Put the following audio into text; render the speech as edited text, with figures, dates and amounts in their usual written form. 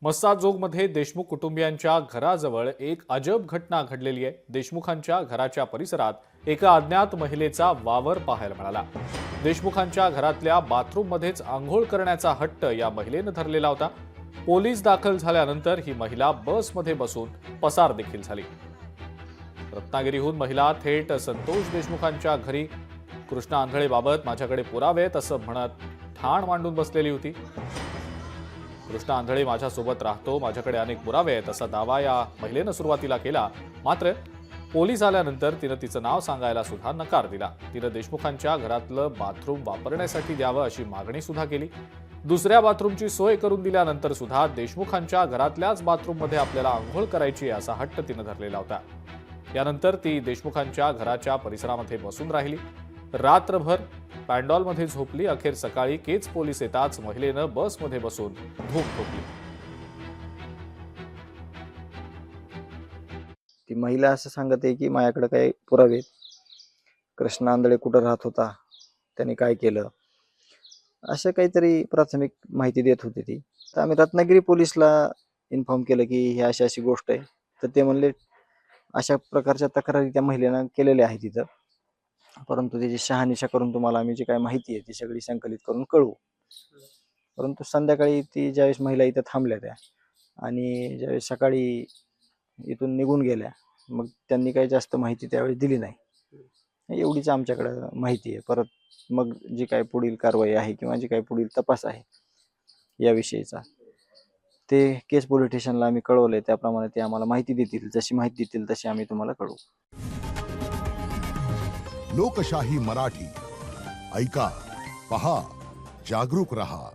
मस्साजोगमध्ये देशमुख कुटुंबियांच्या घराजवळ एक अजब घटना घडलेली आहे। देशमुखांच्या घराच्या परिसरात एका अज्ञात महिलेचा वावर पाहायला मिळाला। देशमुखांच्या घरातल्या बाथरूममध्येच आंघोळ करण्याचा हट्ट या महिलेने धरलेला होता। पोलीस दाखल झाल्यानंतर ही महिला बसमध्ये बसून पसार देखील झाली। रत्नागिरीहून महिला थेट संतोष देशमुखांच्या घरी कृष्णा आंधळेबाबत माझ्याकडे पुरावे आहेत असं म्हणत ठाण मांडून बसलेली होती। कृष्णा आंधळे माझ्यासोबत राहतो, माझ्याकडे अनेक पुरावे आहेत असा दावा या महिलेनं सुरुवातीला केला। मात्र पोलीस आल्यानंतर तिनं तिचं नाव सांगायला सुद्धा नकार दिला। तिनं देशमुखांच्या घरातलं बाथरूम वापरण्यासाठी द्यावं अशी मागणी सुद्धा केली। दुसऱ्या बाथरूमची सोय करून दिल्यानंतर सुद्धा देशमुखांच्या घरातल्याच बाथरूममध्ये आपल्याला आंघोळ करायची असा हट्ट तिनं धरलेला होता। यानंतर ती देशमुखांच्या घराच्या परिसरामध्ये बसून राहिली। रात्रभर पॅन्डॉलमध्ये झोपली। अखेर सकाळी केज पोलीस येताच महिलेनं बसमध्ये बसून धूम ठोकली। ती महिला असं सांगत आहे की माझ्याकडे काही पुरावे आहेत, कृष्णा आंधळे कुठं राहत होता, त्याने काय केलं, असं काहीतरी प्राथमिक माहिती देत होती ती। तर आम्ही रत्नागिरी पोलीसला इन्फॉर्म केलं की ही अशी अशी गोष्ट आहे। तर ते म्हणले अशा प्रकारच्या तक्रारी त्या महिलेनं केलेल्या आहेत तिथं, परंतु त्याची शहानिशा करून तुम्हाला आम्ही जी काय माहिती आहे ती सगळी संकलित करून कळवू। परंतु संध्याकाळी ती ज्यावेळेस महिला इथं थांबल्या त्या आणि ज्यावेळेस सकाळी इथून निघून गेल्या, मग त्यांनी काही जास्त माहिती त्यावेळी दिली नाही। एवढीच आमच्याकडे माहिती आहे। परत मग जी काय पुढील कारवाई आहे किंवा जी काय पुढील तपास आहे याविषयीचा ते केस पोलीस स्टेशनला आम्ही कळवलंय, त्याप्रमाणे ते आम्हाला माहिती देतील। जशी माहिती देतील तशी आम्ही तुम्हाला कळवू। लोकशाही मराठी ऐका, पहा, जागरूक रहा।